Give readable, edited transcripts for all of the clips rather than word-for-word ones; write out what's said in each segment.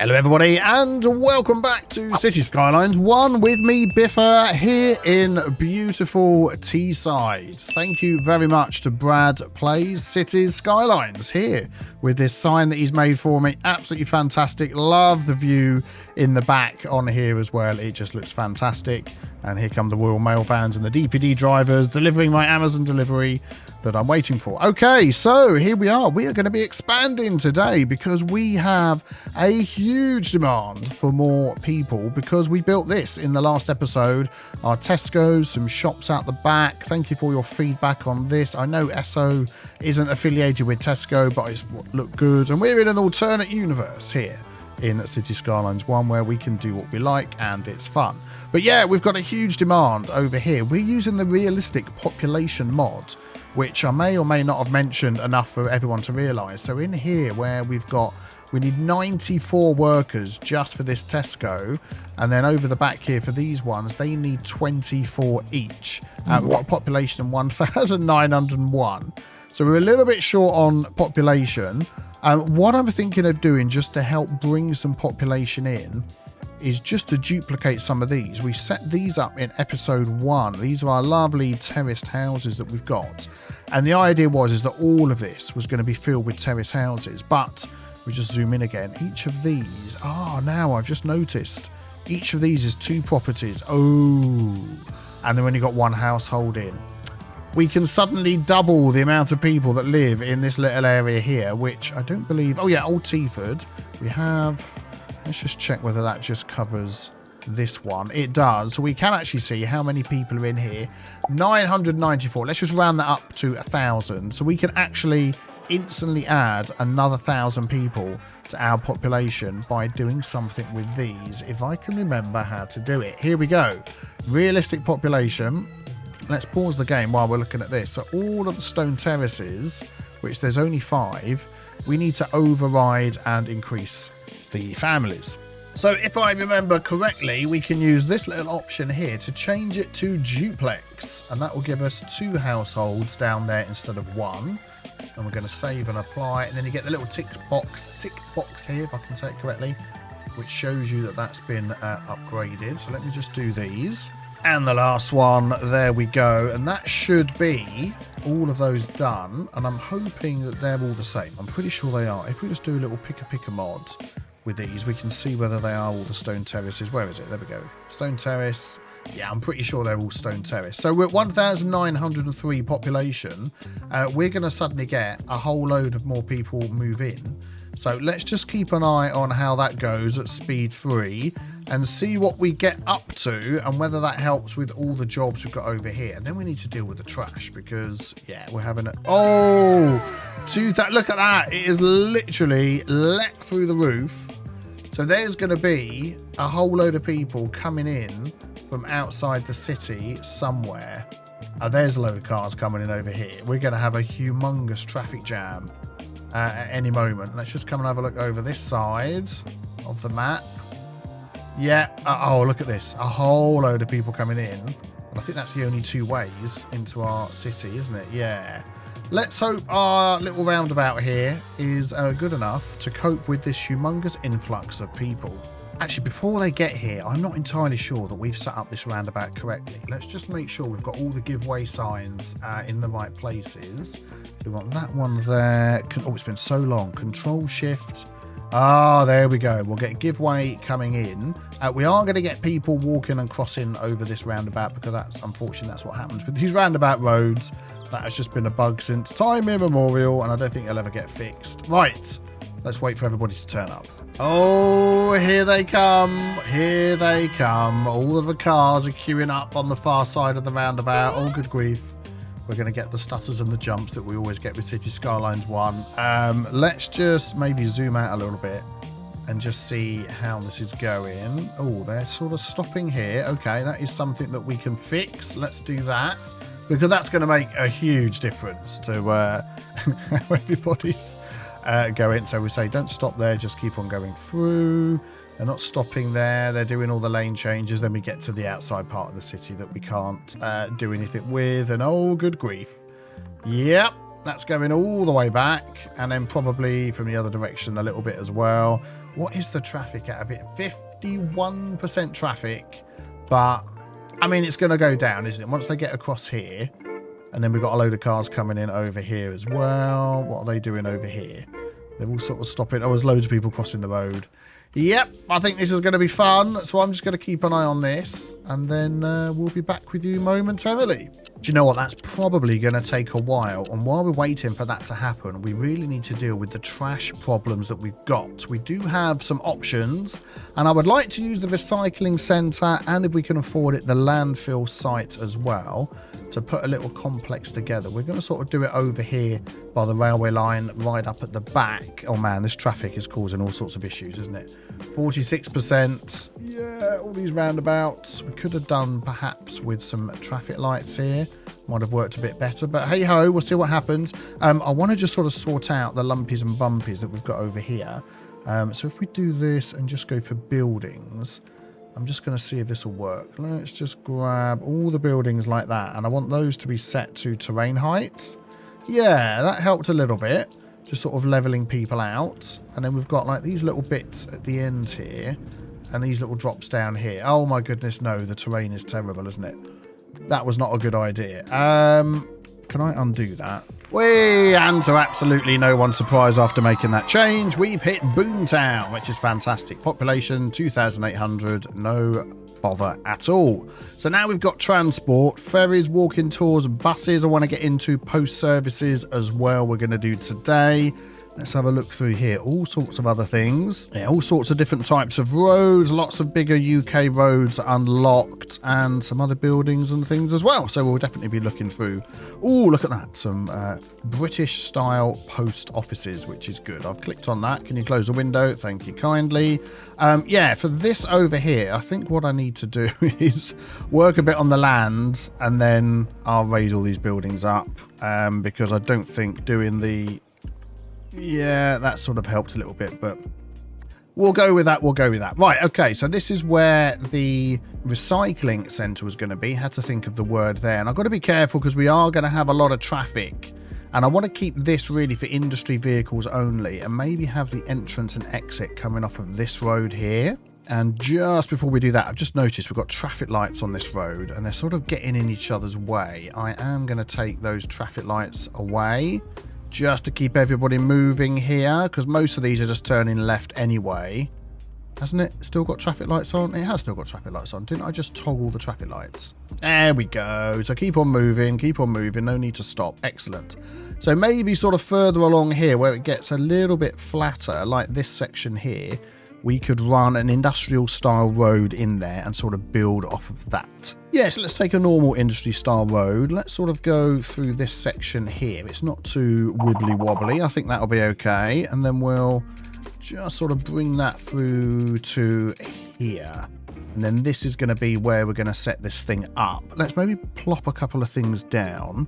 Hello everybody and welcome back to City Skylines 1 with me, Biffa, here in beautiful Teaside. Thank you very much to Brad Plays Cities Skylines here with this sign that he's made for me. Absolutely fantastic. Love the view in the back on here as well. It just looks fantastic. And here come the Royal Mail vans and the DPD drivers delivering my Amazon delivery that I'm waiting for. Okay, so here we are. We are going to be expanding today because we have a huge demand for more people because we built this in the last episode. Our Tesco's, some shops out the back. Thank you for your feedback on this. I know Esso isn't affiliated with Tesco, but it's looked good. And we're in an alternate universe here in City Skylines 1 where we can do what we like and it's fun. But yeah, we've got a huge demand over here. We're using the realistic population mod, which I may or may not have mentioned enough for everyone to realise. So in here where we need 94 workers just for this Tesco, and then over the back here for these ones, they need 24 each. We've got a population of 1,901. So we're a little bit short on population. What I'm thinking of doing just to help bring some population in is just to duplicate some of these. We set these up in episode 1. These are our lovely terraced houses that we've got. And the idea is that all of this was going to be filled with terraced houses. But we just zoom in again. Each of these, now I've just noticed, each of these is 2 properties. Oh, and then when you've got 1 household in, we can suddenly double the amount of people that live in this little area here, which I don't believe. Oh yeah, Old Teaford. We have, let's just check whether that just covers this one. It does. So we can actually see how many people are in here. 994. Let's just round that up to 1,000. So we can actually instantly add another 1,000 people to our population by doing something with these, if I can remember how to do it. Here we go. Realistic population. Let's pause the game while we're looking at this. So all of the stone terraces, which there's only 5, we need to override and increase the families. So if I remember correctly, we can use this little option here to change it to duplex, and that will give us 2 households down there instead of 1. And we're going to save and apply, and then you get the little tick box here, if I can say it correctly, which shows you that that's been upgraded. So let me just do these. And the last one, there we go. And that should be all of those done. And I'm hoping that they're all the same. I'm pretty sure they are. If we just do a little picker mod with these, we can see whether they are all the stone terraces. Where is it? There we go. Stone terrace. Yeah, I'm pretty sure they're all stone terrace. So we're at 1,903 population. We're going to suddenly get a whole load of more people move in. So let's just keep an eye on how that goes at speed 3 and see what we get up to and whether that helps with all the jobs we've got over here. And then we need to deal with the trash because, yeah, we're having a... look at that. It is literally leapt through the roof. So there's going to be a whole load of people coming in from outside the city somewhere. There's a load of cars coming in over here. We're going to have a humongous traffic jam at any moment. Let's just come and have a look over this side of the map. Yeah. Look at this. A whole load of people coming in. And I think that's the only 2 ways into our city, isn't it? Yeah. Let's hope our little roundabout here is good enough to cope with this humongous influx of people. Actually, before they get here, I'm not entirely sure that we've set up this roundabout correctly. Let's just make sure we've got all the giveaway signs in the right places. We want that one there. Oh, it's been so long. Control Shift. There we go. We'll get giveaway coming in. We are going to get people walking and crossing over this roundabout because unfortunately, that's what happens with these roundabout roads. That has just been a bug since time immemorial, and I don't think it'll ever get fixed. Right. Let's wait for everybody to turn up. Oh, here they come. Here they come. All of the cars are queuing up on the far side of the roundabout. Oh, good grief. We're going to get the stutters and the jumps that we always get with City Skylines 1. Let's just maybe zoom out a little bit and just see how this is going. Oh, they're sort of stopping here. Okay, that is something that we can fix. Let's do that because that's going to make a huge difference to how everybody's going. So we say don't stop there, just keep on going through. They're not stopping there. They're doing all the lane changes. Then we get to the outside part of the city that we can't do anything with. And oh, good grief. Yep. That's going all the way back, and then probably from the other direction a little bit as well. What is the traffic out of it? 51% traffic, but I mean, it's going to go down, isn't it? Once they get across here, and then we've got a load of cars coming in over here as well. What are they doing over here? They're all sort of stopping. Oh, there's loads of people crossing the road. Yep, I think this is going to be fun. So I'm just going to keep an eye on this, and then we'll be back with you momentarily. Do you know what? That's probably going to take a while. And while we're waiting for that to happen, we really need to deal with the trash problems that we've got. We do have some options, and I would like to use the recycling centre, and if we can afford it, the landfill site as well, to put a little complex together. We're going to sort of do it over here by the railway line, right up at the back. Oh man, this traffic is causing all sorts of issues, isn't it? 46%. Yeah, all these roundabouts. We could have done perhaps with some traffic lights here. Might have worked a bit better, but hey ho, we'll see what happens. I want to just sort of sort out the lumpies and bumpies that we've got over here. So if we do this and just go for buildings, I'm just going to see if this will work. Let's just grab all the buildings like that, and I want those to be set to terrain heights. Yeah, that helped a little bit, just sort of leveling people out. And then we've got like these little bits at the end here, and these little drops down here. Oh my goodness, no, the terrain is terrible, isn't it? That was not a good idea. Can I undo that? And to absolutely no one's surprise, after making that change, we've hit Boomtown, which is fantastic. Population 2,800, no bother at all. So now we've got transport, ferries, walking tours, buses. I want to get into post services as well. We're going to do today. Let's have a look through here. All sorts of other things. Yeah, all sorts of different types of roads. Lots of bigger UK roads unlocked, and some other buildings and things as well. So we'll definitely be looking through. Oh, look at that. Some British style post offices, which is good. I've clicked on that. Can you close the window? Thank you kindly. Yeah, for this over here, I think what I need to do is work a bit on the land, and then I'll raise all these buildings up, because I don't think doing the... Yeah, that sort of helped a little bit, but we'll go with that. We'll go with that. Right, okay, so this is where the recycling centre was going to be. Had to think of the word there. And I've got to be careful because we are going to have a lot of traffic. And I want to keep this really for industry vehicles only, and maybe have the entrance and exit coming off of this road here. And just before we do that, I've just noticed we've got traffic lights on this road, and they're sort of getting in each other's way. I am going to take those traffic lights away, just to keep everybody moving here, because most of these are just turning left anyway. Hasn't it still got traffic lights on? It has still got traffic lights on. Didn't I just toggle the traffic lights? There we go. So keep on moving, no need to stop. Excellent. So maybe sort of further along here where it gets a little bit flatter, like this section here, we could run an industrial style road in there and sort of build off of that. Yeah, so let's take a normal industry style road. Let's sort of go through this section here. It's not too wibbly wobbly. I think that'll be okay. And then we'll just sort of bring that through to here. And then this is going to be where we're going to set this thing up. Let's maybe plop a couple of things down.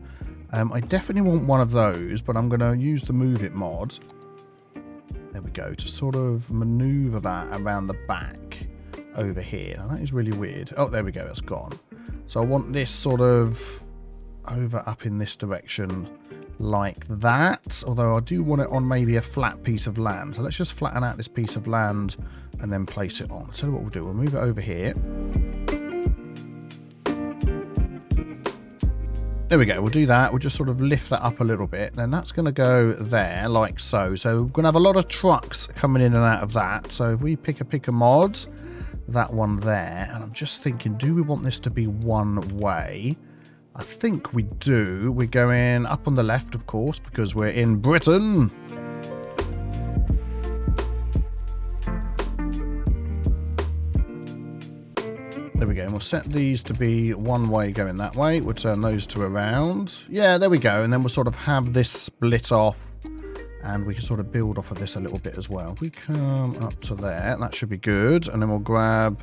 I definitely want one of those, but I'm going to use the Move It mod. There we go, to sort of maneuver that around the back over here. Now that is really weird. Oh, there we go, it's gone. So I want this sort of over up in this direction like that. Although I do want it on maybe a flat piece of land. So let's just flatten out this piece of land and then place it on. So what we'll do, we'll move it over here. There we go, we'll do that. We'll just sort of lift that up a little bit. Then that's going to go there, like so. So we're going to have a lot of trucks coming in and out of that. So if we pick a mod, that one there. And I'm just thinking, do we want this to be one way? I think we do. We're going up on the left, of course, because we're in Britain. There we go, and we'll set these to be one way going that way. We'll turn those two around. Yeah, there we go. And then we'll sort of have this split off, and we can sort of build off of this a little bit as well. If we come up to there, that should be good. And then we'll grab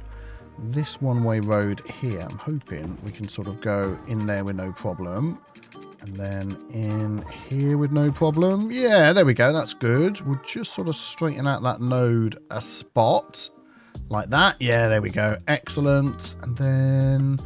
this one-way road here. I'm hoping we can sort of go in there with no problem. And then in here with no problem. Yeah, there we go. That's good. We'll just sort of straighten out that node a spot. Like that. Yeah, there we go. Excellent. And then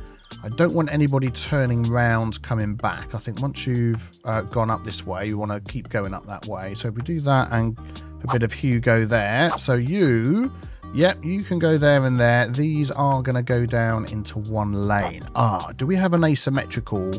I don't want anybody turning round coming back. I think once you've gone up this way, you want to keep going up that way. So if we do that and a bit of Hugo there. So you, yep, you can go there and there. These are going to go down into one lane. Do we have an asymmetrical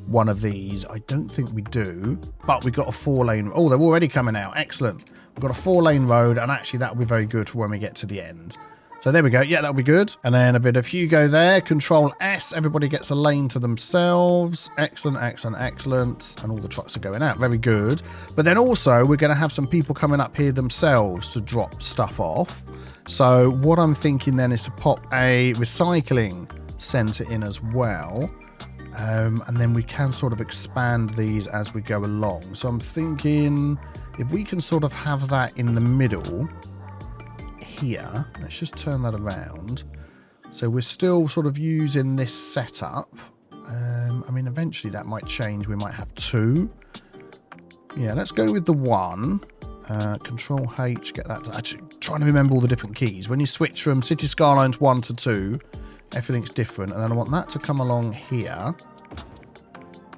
one of these? I don't think we do, but we've got a 4-lane. Oh, they're already coming out. Excellent. We've got a 4-lane road, and actually that will be very good for when we get to the end. So there we go. Yeah, that'll be good. And then a bit of Hugo there. Control S. Everybody gets a lane to themselves. Excellent, excellent, excellent. And all the trucks are going out. Very good. But then also we're going to have some people coming up here themselves to drop stuff off. So what I'm thinking then is to pop a recycling centre in as well. And then we can sort of expand these as we go along. So I'm thinking if we can sort of have that in the middle here, let's just turn that around. So we're still sort of using this setup. I mean, eventually that might change. We might have 2. Yeah, let's go with the 1. Control H, get that. Actually, trying to remember all the different keys. When you switch from City Skylines 1 to 2, everything's different. And then I want that to come along here.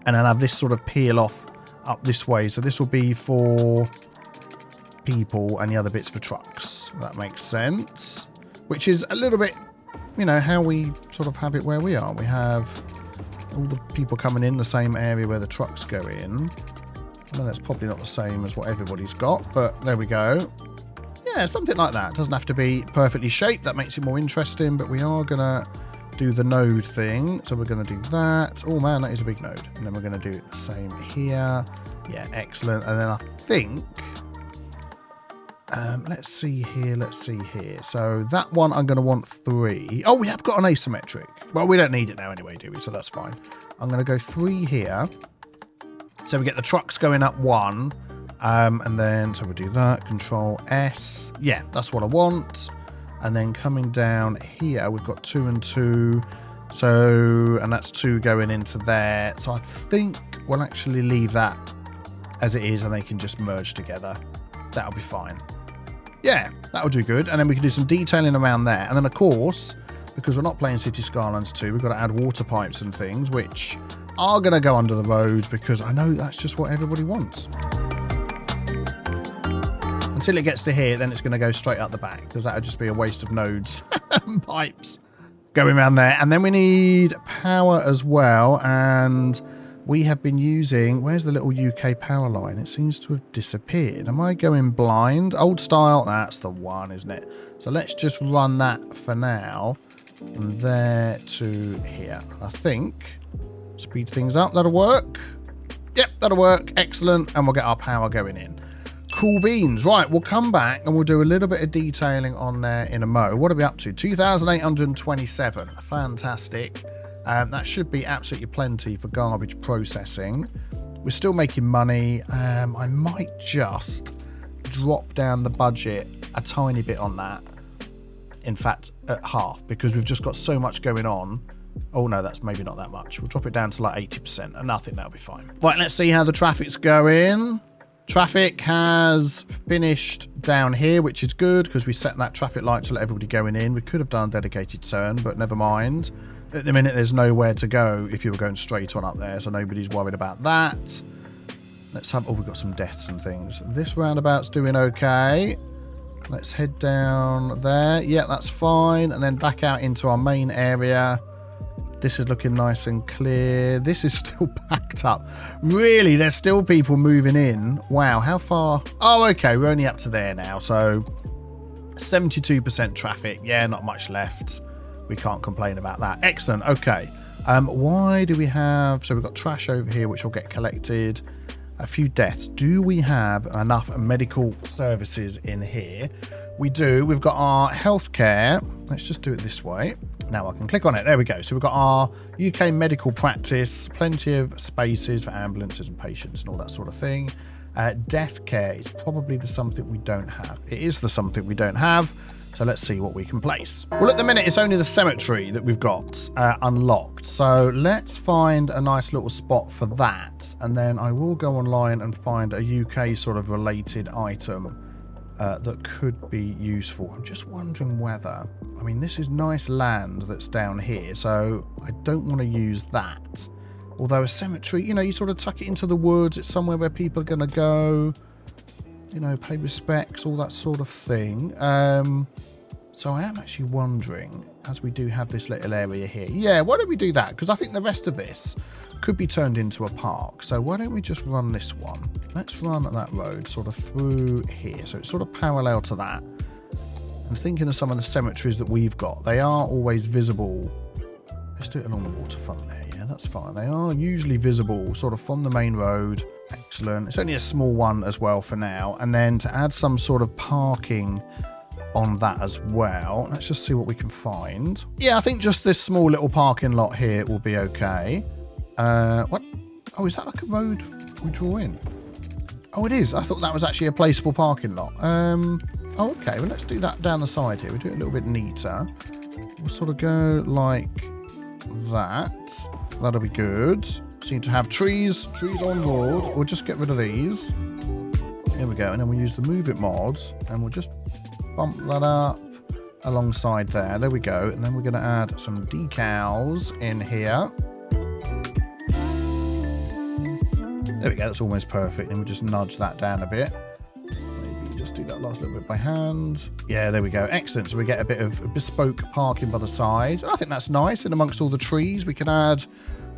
And then have this sort of peel off up this way. So this will be for people and the other bits for trucks. That makes sense. Which is a little bit, you know, how we sort of have it where we are. We have all the people coming in the same area where the trucks go in. I know that's probably not the same as what everybody's got, but there we go. Yeah, something like that. It doesn't have to be perfectly shaped. That makes it more interesting, but we are going to do the node thing. So we're going to do that. Oh man, that is a big node. And then we're going to do the same here. Yeah, excellent. And then I think, let's see here. So that one I'm going to want 3. Oh, we have got an asymmetric. Well, we don't need it now anyway, do we? So that's fine. I'm going to go 3 here. So we get the trucks going up 1. And then, so we'll do that. Control S. Yeah, that's what I want. And then coming down here, we've got 2 and 2. So, and that's 2 going into there. So I think we'll actually leave that as it is and they can just merge together. That'll be fine. Yeah, that'll do good. And then we can do some detailing around there. And then, of course, because we're not playing City Skylines 2, we've got to add water pipes and things, which are going to go under the roads because I know that's just what everybody wants. Until it gets to here, then it's going to go straight up the back because that would just be a waste of nodes and pipes going around there. And then we need power as well. And we have been using, where's the little UK power line? It seems to have disappeared. Am I going blind? Old style, that's the one, isn't it? So let's just run that for now. From there to here. I think speed things up. That'll work. Yep, that'll work. Excellent. And we'll get our power going in. Cool beans. Right, we'll come back and we'll do a little bit of detailing on there in a mo. What are we up to? 2,827. Fantastic. That should be absolutely plenty for garbage processing. We're still making money. I might just drop down the budget a tiny bit on that. In fact, at half, because we've just got so much going on. Oh no, that's maybe not that much. We'll drop it down to like 80% and I think that'll be fine. Right, let's see how the traffic's going. Traffic has finished down here, which is good because we set that traffic light to let everybody going in. We could have done a dedicated turn, but never mind. At the minute, there's nowhere to go if you were going straight on up there, so nobody's worried about that. Let's have... Oh, we've got some deaths and things. This roundabout's doing okay. Let's head down there. Yeah, that's fine. And then back out into our main area. This is looking nice and clear. This is still packed up. Really, there's still people moving in. Wow, how far? Oh, okay, we're only up to there now. So 72% traffic. Yeah, not much left. We can't complain about that. Excellent. Okay. Why do we have... So we've got trash over here, which will get collected. A few deaths. Do we have enough medical services in here? We do. We've got our healthcare. Let's just do it this way. Now I can click on it. There we go. So we've got our UK medical practice, plenty of spaces for ambulances and patients and all that sort of thing. Death care is probably the something we don't have. It is the something we don't have. So let's see what we can place. Well, at the minute, it's only the cemetery that we've got unlocked. So let's find a nice little spot for that. And then I will go online and find a UK sort of related item that could be useful. I'm just wondering whether, I mean, this is nice land that's down here, so I don't want to use that. Although a cemetery, you know, you sort of tuck it into the woods, it's somewhere where people are going to go, you know, pay respects, all that sort of thing. So I am actually wondering, as we do have this little area here, yeah, why don't we do that? Because I think the rest of this could be turned into a park. So why don't we just run this one? Let's run that road sort of through here. So it's sort of parallel to that. And thinking of some of the cemeteries that we've got, they are always visible. Let's do it along the waterfront there. Yeah, that's fine. They are usually visible sort of from the main road. Excellent. It's only a small one as well for now. And then to add some sort of parking on that as well. Let's just see what we can find. Yeah, I think just this small little parking lot here will be okay. What? Oh, is that like a road we draw in? Oh, it is. I thought that was actually a placeable parking lot. Oh, okay. Well, let's do that down the side here. We'll do it a little bit neater. We'll sort of go like that. That'll be good. Seem to have trees on board. We'll just get rid of these. Here we go. And then we'll use the Move It mods. And we'll just bump that up alongside there. There we go. And then we're going to add some decals in here. There we go, that's almost perfect. And we'll just nudge that down a bit. Maybe just do that last little bit by hand. Yeah, there we go. Excellent. So we get a bit of bespoke parking by the side. I think that's nice. And amongst all the trees, we can add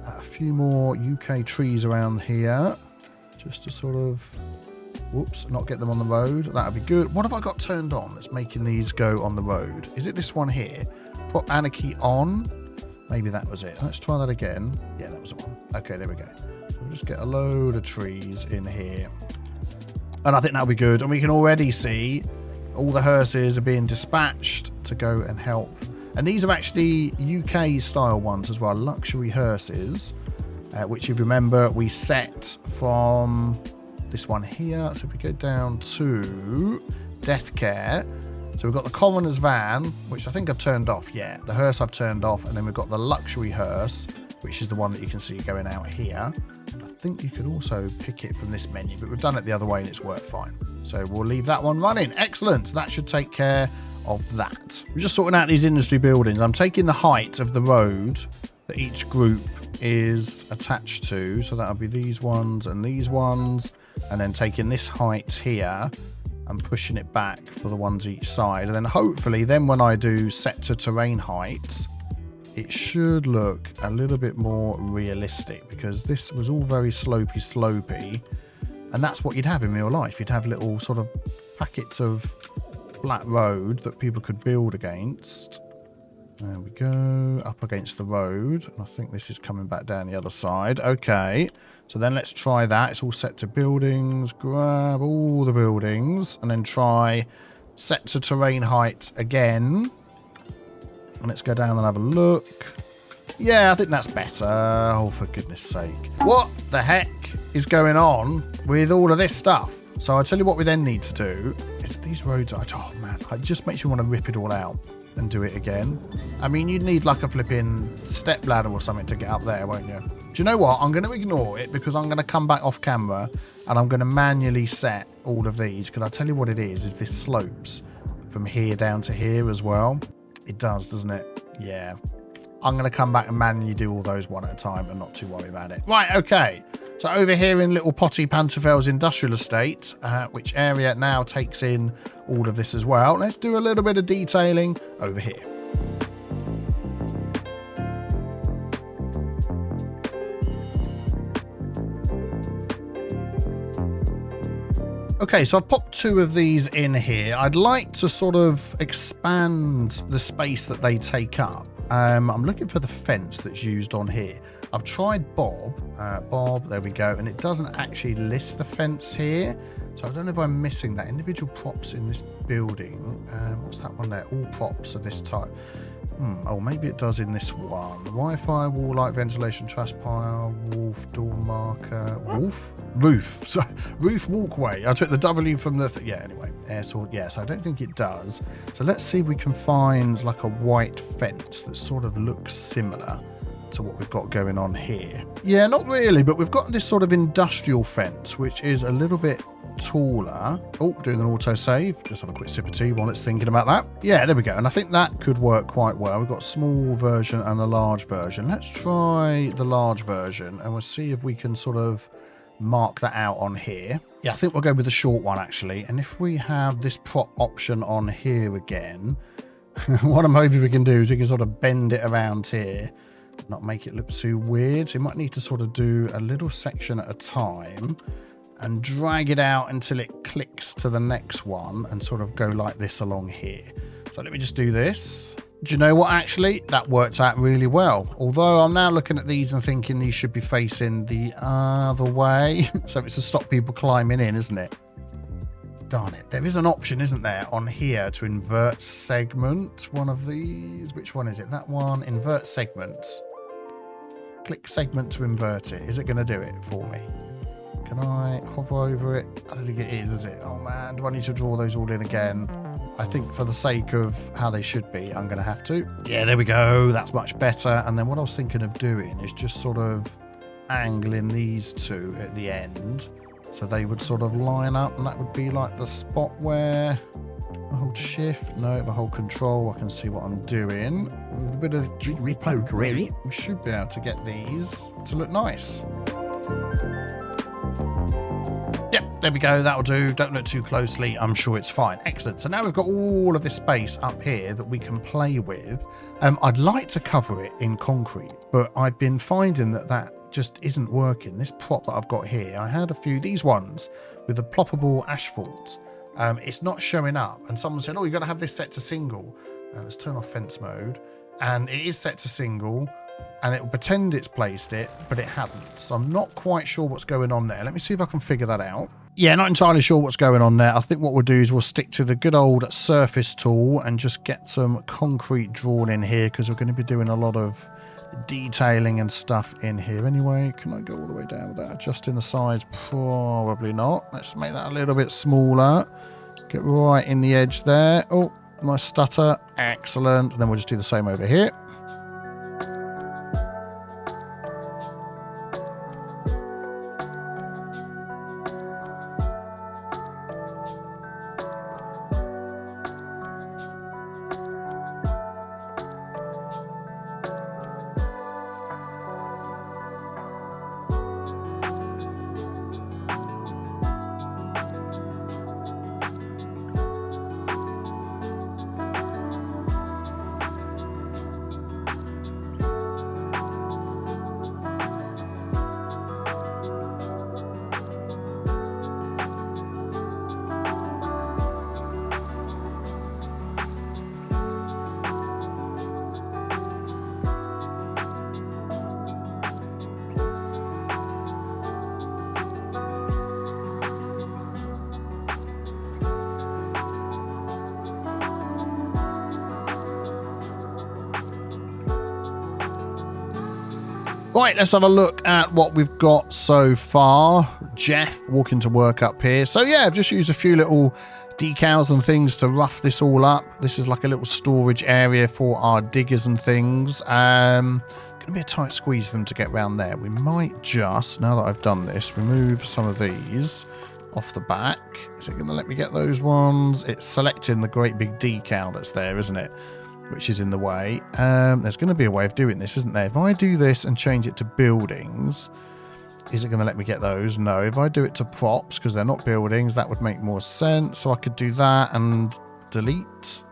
a few more UK trees around here. Just to sort of, whoops, not get them on the road. That would be good. What have I got turned on that's making these go on the road? Is it this one here? Prop Anarchy on. Maybe that was it. Let's try that again. Yeah, that was the one. Okay, there we go. We'll just get a load of trees in here. And I think that'll be good. And we can already see all the hearses are being dispatched to go and help. And these are actually UK style ones as well. Luxury hearses, which if you remember, we set from this one here. So if we go down to Death Care. So we've got the coroner's van, which I think I've turned off. Yeah, the hearse I've turned off. And then we've got the luxury hearse, which is the one that you can see going out here. I think you could also pick it from this menu, but we've done it the other way and it's worked fine. So we'll leave that one running. Excellent. That should take care of that. We're just sorting out these industry buildings. I'm taking the height of the road that each group is attached to. So that'll be these ones and these ones. And then taking this height here and pushing it back for the ones each side. And then hopefully then when I do set to terrain height, it should look a little bit more realistic, because this was all very slopey, and that's what you'd have in real life. You'd have little sort of packets of flat road that people could build against. There we go, up against the road. I think this is coming back down the other side. Okay, so then let's try that. It's all set to buildings. Grab all the buildings and then try set to terrain height again. And let's go down and have a look. Yeah, I think that's better. Oh, for goodness sake. What the heck is going on with all of this stuff? So I tell you what we then need to do is these roads. Oh, man. It just makes you want to rip it all out and do it again. I mean, you'd need like a flipping step ladder or something to get up there, won't you? Do you know what? I'm going to ignore it because I'm going to come back off camera and I'm going to manually set all of these. Because I'll tell you what it is this slopes from here down to here as well. It does, doesn't it? Yeah. I'm going to come back and manually do all those one at a time and not too worry about it. Right, okay. So over here in Little Potty Panterfell's Industrial Estate, which area now takes in all of this as well. Let's do a little bit of detailing over here. Okay, so I've popped two of these in here. I'd like to sort of expand the space that they take up. I'm looking for the fence that's used on here. I've tried Bob, there we go, and it doesn't actually list the fence here. So I don't know if I'm missing that. Individual props in this building. What's that one there? All props of this type. Oh, maybe it does in this one. Wi-Fi, wall light, ventilation, trash pile, wolf, door marker, wolf? Roof. So, roof walkway. I took the W from the... yeah, anyway. Air source. Yes, I don't think it does. So let's see if we can find like a white fence that sort of looks similar to what we've got going on here. Yeah, not really, but we've got this sort of industrial fence, which is a little bit taller. Oh, doing an autosave. Just have a quick sip of tea while it's thinking about that. Yeah, there we go. And I think that could work quite well. We've got a small version and a large version. Let's try the large version and we'll see if we can sort of mark that out on here. Yeah, I think we'll go with the short one actually. And if we have this prop option on here again, what I'm hoping we can do is we can sort of bend it around here, not make it look too weird. So you might need to sort of do a little section at a time and drag it out until it clicks to the next one and sort of go like this along here. So let me just do this. Do you know what, actually that worked out really well, although I'm now looking at these and thinking these should be facing the other way. So it's to stop people climbing in, isn't it? Darn it. There is an option, isn't there, on here to invert segment one of these. Which one is it? That one. Invert segments. Click segment to invert it. Is it going to do it for me? Can I hover over it? I don't think it is it? Oh man, do I need to draw those all in again? I think for the sake of how they should be, I'm going to have to. Yeah, there we go. That's much better. And then what I was thinking of doing is just sort of angling these two at the end, so they would sort of line up, and that would be like the spot where I hold shift. No, if I hold control, I can see what I'm doing. With a bit of repo grid, we should be able to get these to look nice. Yep, there we go. That'll do. Don't look too closely. I'm sure it's fine. Excellent. So now we've got all of this space up here that we can play with. I'd like to cover it in concrete, but I've been finding that that just isn't working. This prop that I've got here, I had a few, these ones with the ploppable asphalt. It's not showing up. And someone said, oh, you've got to have this set to single. Let's turn off fence mode. And it is set to single. And it will pretend it's placed it, but it hasn't. So I'm not quite sure what's going on there. Let me see if I can figure that out. Yeah, not entirely sure what's going on there. I think what we'll do is we'll stick to the good old surface tool and just get some concrete drawn in here, because we're going to be doing a lot of detailing and stuff in here anyway. Can I go all the way down without adjusting the size? Probably not. Let's make that a little bit smaller. Get right in the edge there. Oh, nice stutter. Excellent. And then we'll just do the same over here. Right, let's have a look at what we've got so far. Jeff walking to work up here. So yeah, I've just used a few little decals and things to rough this all up. This is like a little storage area for our diggers and things. Gonna be a tight squeeze for them to get around there. We might just, now that I've done this, remove some of these off the back. Is it gonna let me get those ones? It's selecting the great big decal that's there, isn't it? Which is in the way. There's going to be a way of doing this, isn't there? If I do this and change it to buildings, is it going to let me get those? No. If I do it to props, because they're not buildings, that would make more sense. So I could do that and delete.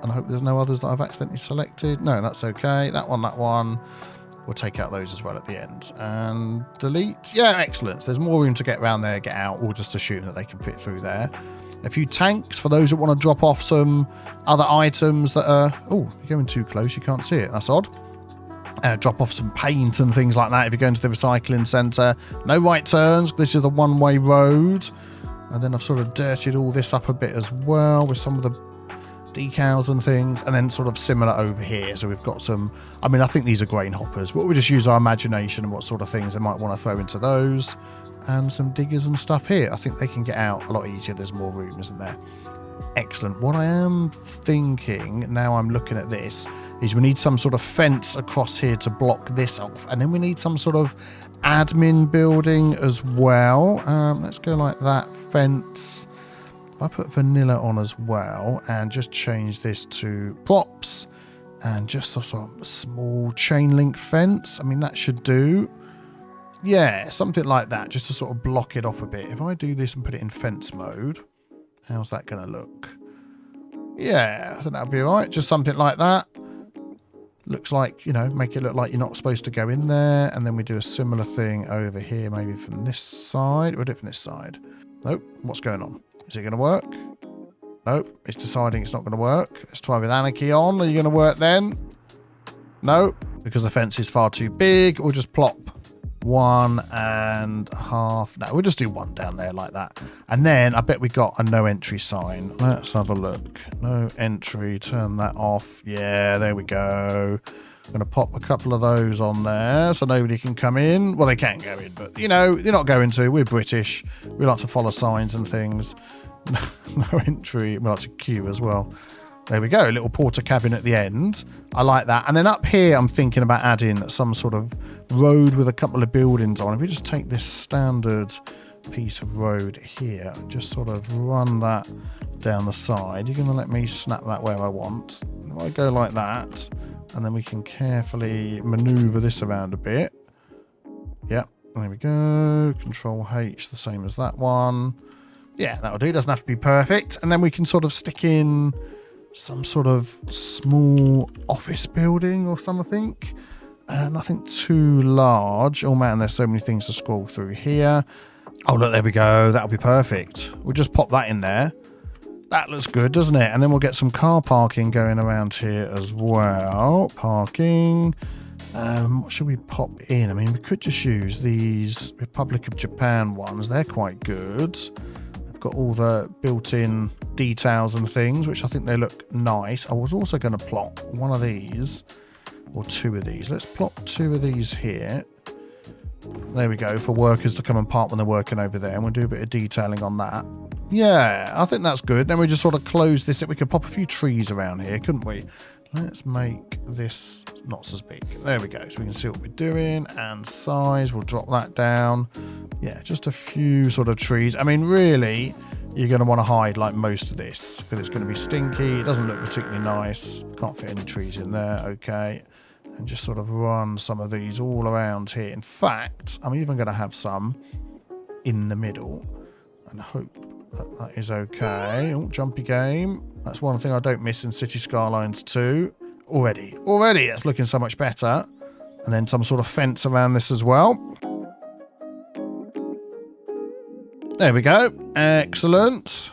And I hope there's no others that I've accidentally selected. No, that's okay. That one. We'll take out those as well at the end. And delete. Yeah, excellent. So there's more room to get around there, get out. We'll just assume that they can fit through there. A few tanks for those that want to drop off some other items that are... Oh, you're going too close. You can't see it. That's odd. Drop off some paint and things like that if you're going to the recycling centre. No right turns. This is a one-way road. And then I've sort of dirtied all this up a bit as well with some of the decals and things. And then sort of similar over here. So we've got some... I mean, I think these are grain hoppers, but we'll just use our imagination and what sort of things they might want to throw into those. And some diggers and stuff here. I think they can get out a lot easier. There's more room, isn't there? Excellent. What I am thinking, now I'm looking at this, is we need some sort of fence across here to block this off. And then we need some sort of admin building as well. Let's go like that. Fence. If I put vanilla on as well and just change this to props and just sort of small chain link fence. I mean, that should do. Yeah, something like that, just to sort of block it off a bit. If I do this and put it in fence mode, how's that going to look? Yeah, I think that'll be all right. Just something like that. Looks like, you know, make it look like you're not supposed to go in there. And then we do a similar thing over here, maybe from this side. We'll do it from this side. Nope. What's going on? Is it going to work? Nope. It's deciding it's not going to work. Let's try with anarchy on. Are you going to work then? No, because the fence is far too big. We'll just plop 1.5. No, we'll just do one down there like that. And then I bet we got a no entry sign. Let's have a look. No entry. Turn that off. Yeah, there we go. I'm going to pop a couple of those on there so nobody can come in. Well, they can go in, but, you know, they're not going to. We're British. We like to follow signs and things. No entry. We like to queue as well. There we go. A little porter cabin at the end. I like that. And then up here, I'm thinking about adding some sort of road with a couple of buildings on. If we just take this standard piece of road here and just sort of run that down the side, you're going to let me snap that where I want. If I go like that, and then we can carefully maneuver this around a bit. Yep. There we go. Control H, the same as that one. Yeah, that'll do. Doesn't have to be perfect. And then we can sort of stick in some sort of small office building or something. Nothing too large. Oh man, there's so many things to scroll through here. Oh look, there we go. That'll be perfect. We'll just pop that in there. That looks good, doesn't it? And then we'll get some car parking going around here as well. Parking. What should we pop in? I mean, we could just use these Republic of Japan ones. They're quite good. Got all the built-in details and things, which I think they look nice. I was also going to plop one of these or two of these. Let's plop two of these here. There we go, for workers to come and park when they're working over there, and we'll do a bit of detailing on that. Yeah, I think that's good. Then we just sort of close this. We could pop a few trees around here, couldn't we? Let's make this not so big. There we go. So we can see what we're doing. And size, we'll drop that down. Yeah, just a few sort of trees. I mean, really, you're going to want to hide like most of this because it's going to be stinky. It doesn't look particularly nice. Can't fit any trees in there. Okay. And just sort of run some of these all around here. In fact, I'm even going to have some in the middle and hope that is okay. Oh, jumpy game. That's one thing I don't miss in City Skylines 2. Already, it's looking so much better. And then some sort of fence around this as well. There we go. Excellent.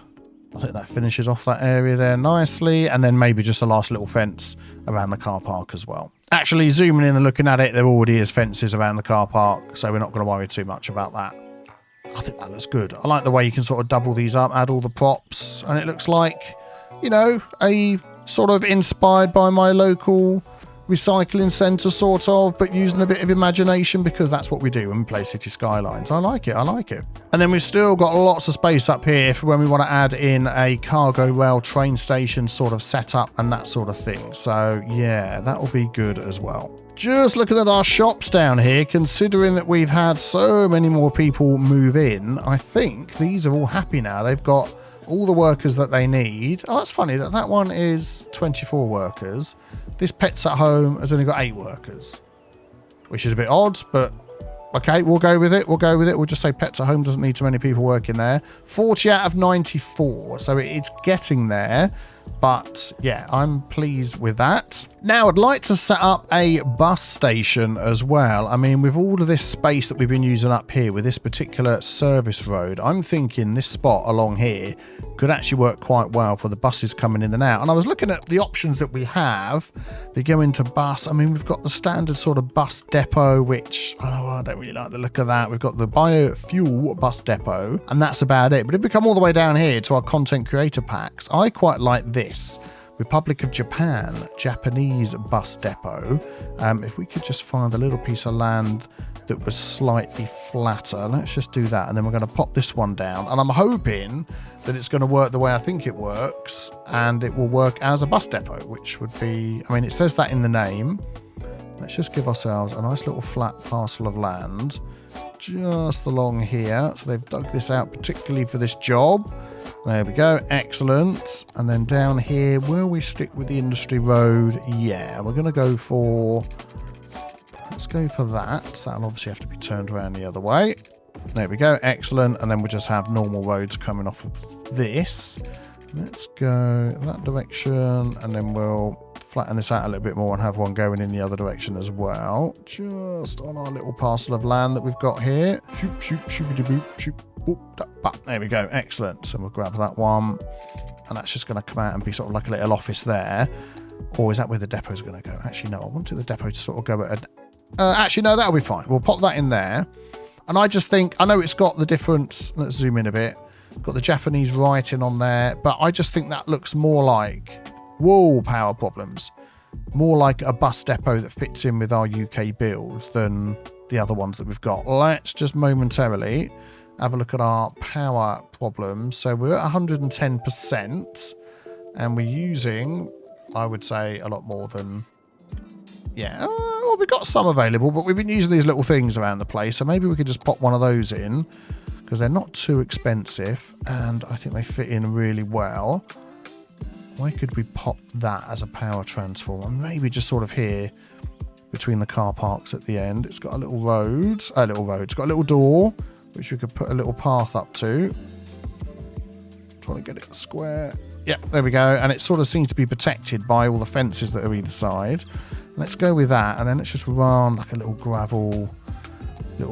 I think that finishes off that area there nicely. And then maybe just a last little fence around the car park as well. Actually, zooming in and looking at it, there already is fences around the car park. So we're not going to worry too much about that. I think that looks good. I like the way you can sort of double these up, add all the props, and it looks like, you know, a sort of inspired by my local recycling centre sort of, but using a bit of imagination because that's what we do when we play City Skylines. I like it. And then we've still got lots of space up here for when we want to add in a cargo rail train station sort of setup and that sort of thing. So yeah, that will be good as well. Just looking at our shops down here, considering that we've had so many more people move in, I think these are all happy now. They've got all the workers that they need. Oh, that's funny that one is 24 workers. This Pets at Home has only got 8 workers, which is a bit odd, but okay, we'll go with it. We'll just say Pets at Home doesn't need too many people working there. 40 out of 94, so it's getting there. But yeah, I'm pleased with that. Now, I'd like to set up a bus station as well. I mean, with all of this space that we've been using up here with this particular service road, I'm thinking this spot along here could actually work quite well for the buses coming in and out. And I was looking at the options that we have. They go into bus. I mean, we've got the standard sort of bus depot, which I don't really like the look of that. We've got the biofuel bus depot, and that's about it. But if we come all the way down here to our content creator packs, I quite like this Republic of Japan Japanese bus depot. If we could just find a little piece of land that was slightly flatter. Let's just do that, and then we're going to pop this one down, and I'm hoping that it's going to work the way I think it works, and it will work as a bus depot, which would be, I mean, it says that in the name. Let's just give ourselves a nice little flat parcel of land just along here. So they've dug this out particularly for this job. There we go, excellent. And then down here, will we stick with the industry road? Yeah, we're going to go for, let's go for that. So that'll obviously have to be turned around the other way. There we go, excellent. And then we'll just have normal roads coming off of this. Let's go that direction, and then we'll flatten this out a little bit more and have one going in the other direction as well. Just on our little parcel of land that we've got here. Shoop, shoop, shoopity-boop, shoop, boop, da, ba. There we go, excellent. So we'll grab that one, and that's just going to come out and be sort of like a little office there. Or is that where the depot's going to go? Actually, no, I wanted the depot to sort of go at actually, no, that'll be fine. We'll pop that in there. And I just think, I know it's got the difference. Let's zoom in a bit. Got the Japanese writing on there, but I just think that looks more like, whoa, power problems. More like a bus depot that fits in with our UK bills than the other ones that we've got. Let's just momentarily have a look at our power problems. So we're at 110%, and we're using, I would say, a lot more than, yeah, well, we've got some available, but we've been using these little things around the place, so maybe we could just pop one of those in, because they're not too expensive, and I think they fit in really well. Why could we pop that as a power transformer? Maybe just sort of here between the car parks at the end. It's got a little road. It's got a little door, which we could put a little path up to. Trying to get it square. Yep, there we go. And it sort of seems to be protected by all the fences that are either side. Let's go with that, and then let's just run like a little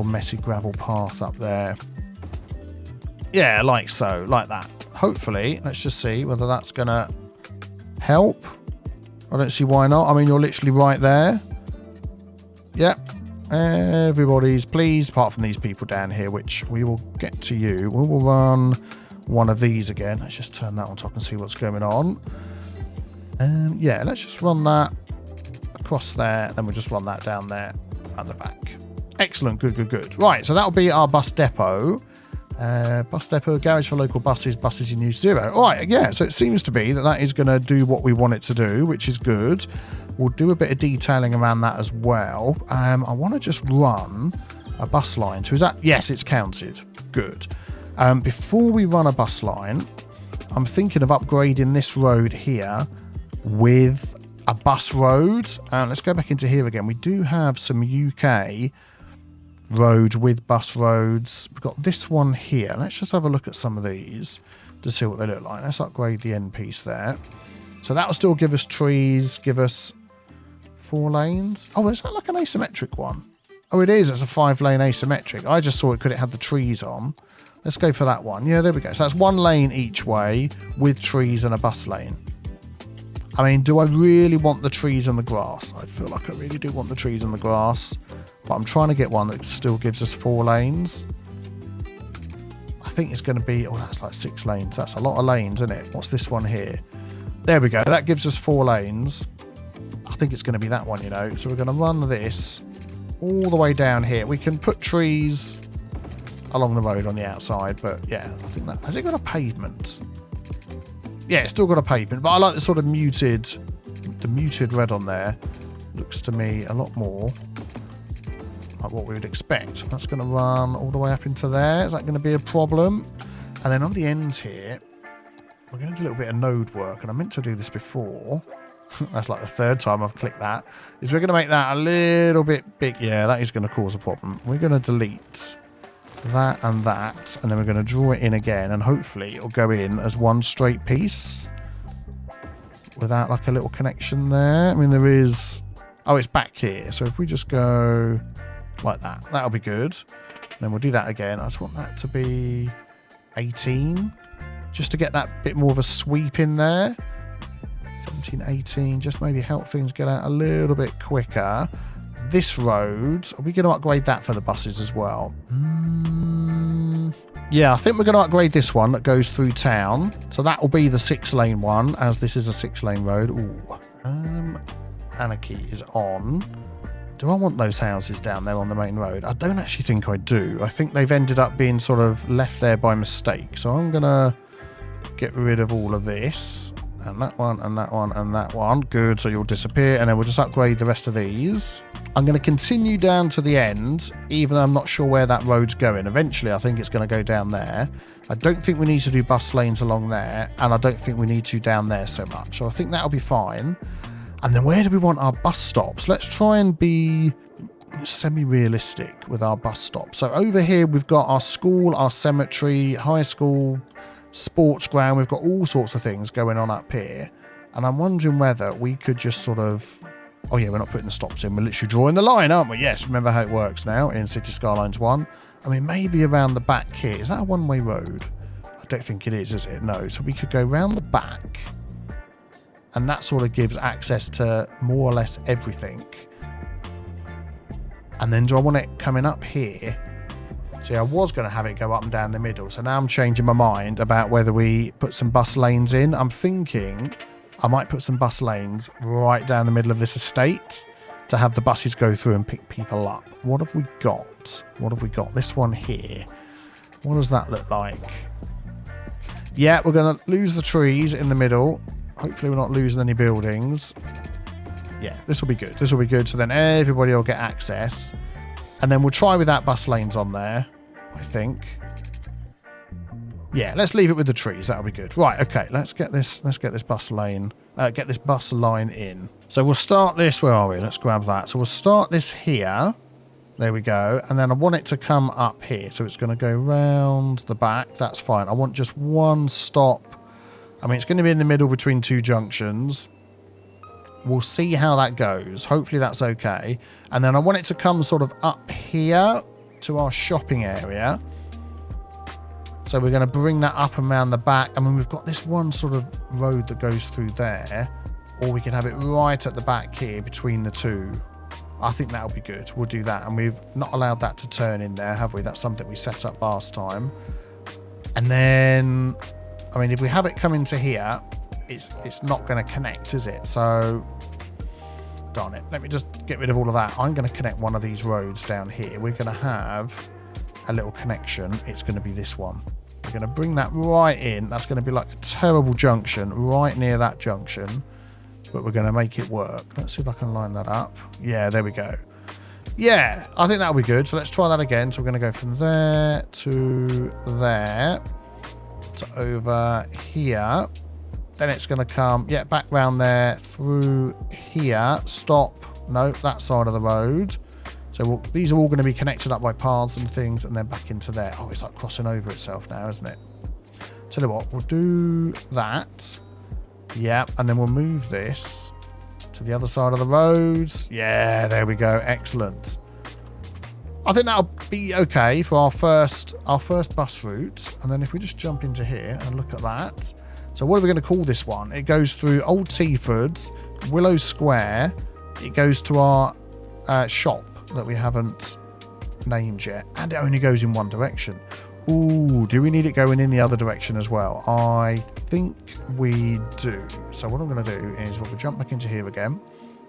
messy gravel path up there. Yeah, like so, like that. Hopefully, let's just see whether that's going to help. I don't see why not. I mean, you're literally right there. Yep. Everybody's pleased, apart from these people down here, which we will get to you. We will run one of these again. Let's just turn that on top and see what's going on. Yeah, let's just run that across there. Then we'll just run that down there at the back. Excellent. Good, good, good. Right, so that'll be our bus depot. Bus depot, garage for local buses, buses in use 0. All right, yeah, so it seems to be that is going to do what we want it to do, which is good. We'll do a bit of detailing around that as well. I want to just run a bus line. So is that, yes, it's counted. Good. Before we run a bus line, I'm thinking of upgrading this road here with a bus road. Let's go back into here again. We do have some UK road with bus roads. We've got this one here. Let's just have a look at some of these to see what they look like. Let's upgrade the end piece there. So that will still give us trees, give us 4 lanes. Oh, is that like an asymmetric one? Oh, it is. It's a 5-lane asymmetric. I just saw it because it had the trees on. Let's go for that one. Yeah, there we go. So that's 1 lane each way with trees and a bus lane. I mean, do I really want the trees and the grass? I feel like I really do want the trees and the grass. But I'm trying to get one that still gives us 4 lanes. I think it's going to be... Oh, that's like 6 lanes. That's a lot of lanes, isn't it? What's this one here? There we go. That gives us 4 lanes. I think it's going to be that one, you know. So we're going to run this all the way down here. We can put trees along the road on the outside. But, yeah, I think that... Has it got a pavement? Yeah, it's still got a pavement. But I like the sort of muted... The muted red on there. Looks to me a lot more... like what we would expect. That's going to run all the way up into there. Is that going to be a problem? And then on the end here, we're going to do a little bit of node work. And I meant to do this before. That's like the 3rd time I've clicked that. Is we're going to make that a little bit big. Yeah, that is going to cause a problem. We're going to delete that and that. And then we're going to draw it in again. And hopefully it'll go in as one straight piece. Without like a little connection there. I mean, there is... Oh, it's back here. So if we just go... like that, that'll be good. Then we'll do that again. I just want that to be 18 just to get that bit more of a sweep in there. 17, 18, just maybe help things get out a little bit quicker. This road, are we going to upgrade that for the buses as well? Yeah, I think we're going to upgrade this one that goes through town. So that will be the 6-lane one, as this is a 6-lane road. Ooh. Anarchy is on. Do I want those houses down there on the main road? I don't actually think I do. I think they've ended up being sort of left there by mistake. So I'm going to get rid of all of this. And that one, and that one, and that one. Good, so you'll disappear. And then we'll just upgrade the rest of these. I'm going to continue down to the end, even though I'm not sure where that road's going. Eventually, I think it's going to go down there. I don't think we need to do bus lanes along there. And I don't think we need to down there so much. So I think that'll be fine. And then where do we want our bus stops? Let's try and be semi-realistic with our bus stops. So over here, we've got our school, our cemetery, high school, sports ground. We've got all sorts of things going on up here. And I'm wondering whether we could just sort of... Oh, yeah, we're not putting the stops in. We're literally drawing the line, aren't we? Yes, remember how it works now in City Skylines 1. I mean, maybe around the back here. Is that a one-way road? I don't think it is it? No. So we could go round the back. And that sort of gives access to more or less everything. And then do I want it coming up here? See, I was going to have it go up and down the middle. So now I'm changing my mind about whether we put some bus lanes in. I'm thinking I might put some bus lanes right down the middle of this estate to have the buses go through and pick people up. What have we got? What have we got? This one here. What does that look like? Yeah, we're going to lose the trees in the middle. Hopefully we're not losing any buildings. Yeah, this will be good. This will be good. So then everybody will get access. And then we'll try without bus lanes on there, I think. Yeah, let's leave it with the trees. That'll be good. Right, okay. Let's get this bus lane. Get this bus line in. So we'll start this. Where are we? Let's grab that. So we'll start this here. There we go. And then I want it to come up here. So it's going to go round the back. That's fine. I want just one stop. I mean, it's going to be in the middle between two junctions. We'll see how that goes. Hopefully that's okay. And then I want it to come sort of up here to our shopping area. So we're going to bring that up and around the back. I mean, we've got this one sort of road that goes through there. Or we can have it right at the back here between the two. I think that'll be good. We'll do that. And we've not allowed that to turn in there, have we? That's something we set up last time. And then... I mean, if we have it come into here, it's not going to connect, is it? So, darn it. Let me just get rid of all of that. I'm going to connect one of these roads down here. We're going to have a little connection. It's going to be this one. We're going to bring that right in. That's going to be like a terrible junction right near that junction. But we're going to make it work. Let's see if I can line that up. Yeah, there we go. Yeah, I think that'll be good. So let's try that again. So we're going to go from there to there. To over here. Then it's going to come, yeah, back round there, through here, stop, no, that side of the road. So these are all going to be connected up by paths and things, and then back into there. Oh, it's like crossing over itself now, isn't it? Tell you what, we'll do that. Yeah, and then we'll move this to the other side of the road. Yeah, there we go, excellent. I think that'll be okay for our first bus route. And then if we just jump into here and look at that. So what are we going to call this one? It goes through Old Teaford, Willow Square. It goes to our shop that we haven't named yet. And it only goes in one direction. Ooh, do we need it going in the other direction as well? I think we do. So what I'm going to do is we'll jump back into here again.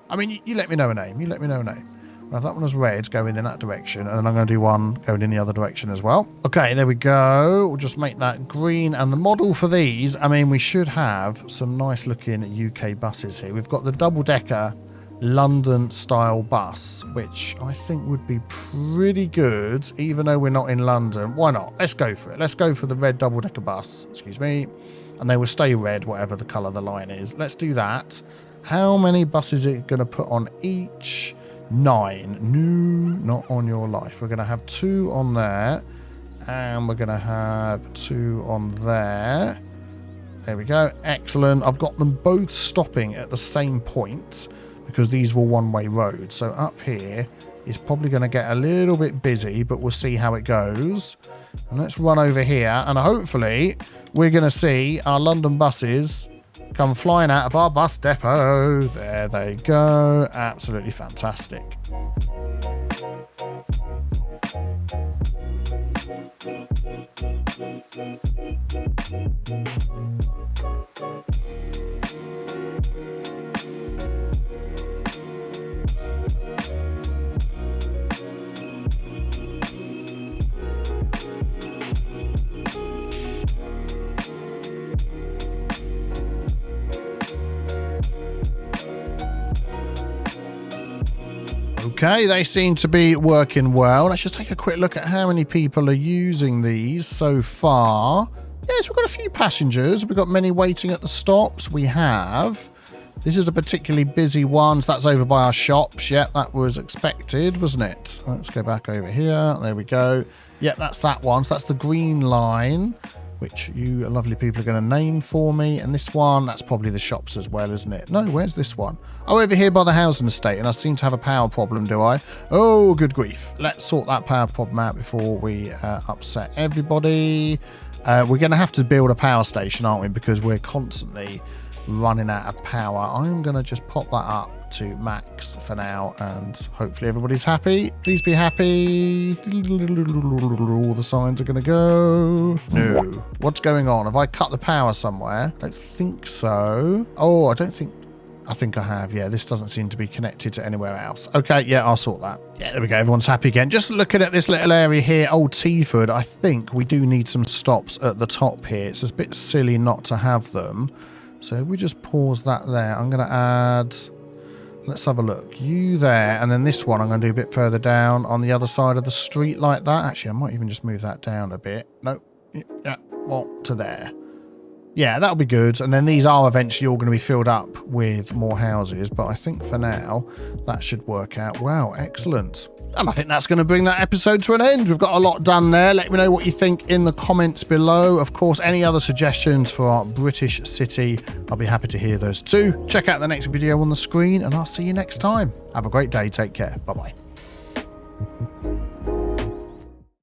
I mean, you let me know a name. You let me know a name. Now, if that one is red, going in that direction, and then I'm going to do one going in the other direction as well. Okay, there we go. We'll just make that green. And the model for these, I mean, we should have some nice looking UK buses here. We've got the double-decker London-style bus, which I think would be pretty good, even though we're not in London. Why not? Let's go for it. Let's go for the red double-decker bus. Excuse me. And they will stay red, whatever the colour the line is. Let's do that. How many buses are you going to put on each? 9. No, not on your life. We're going to have 2 on there. And we're going to have 2 on there. There we go. Excellent. I've got them both stopping at the same point because these were one-way roads. So up here is probably going to get a little bit busy, but we'll see how it goes. And let's run over here. And hopefully we're going to see our London buses come flying out of our bus depot. There they go. Absolutely fantastic. Okay, they seem to be working well. Let's just take a quick look at how many people are using these so far. Yes, we've got a few passengers. We've got many waiting at the stops. We have. This is a particularly busy one. So that's over by our shops. Yeah, that was expected, wasn't it? Let's go back over here. There we go. Yeah, that's that one. So that's the green line, which you lovely people are going to name for me. And this one, that's probably the shops as well, isn't it? No, where's this one? Oh, over here by the housing estate. And I seem to have a power problem, do I? Oh, good grief. Let's sort that power problem out before we upset everybody. We're going to have to build a power station, aren't we? Because we're constantly running out of power. I'm going to just pop that up to max for now, and hopefully everybody's happy. Please be happy. All the signs are going to go. No. What's going on? Have I cut the power somewhere? I don't think so. Oh, I think I have. Yeah, this doesn't seem to be connected to anywhere else. Okay, yeah, I'll sort that. Yeah, there we go. Everyone's happy again. Just looking at this little area here, Old Teaford, I think we do need some stops at the top here. It's a bit silly not to have them. So we just pause that there. I'm going to add, let's have a look. You there, and then this one I'm going to do a bit further down on the other side of the street like that. Actually, I might even just move that down a bit. Nope. Yeah, well, to there. Yeah, that'll be good. And then these are eventually all going to be filled up with more houses. But I think for now, that should work out. Wow, excellent. And I think that's going to bring that episode to an end. We've got a lot done there. Let me know what you think in the comments below. Of course, any other suggestions for our British city, I'll be happy to hear those too. Check out the next video on the screen, and I'll see you next time. Have a great day. Take care. Bye-bye.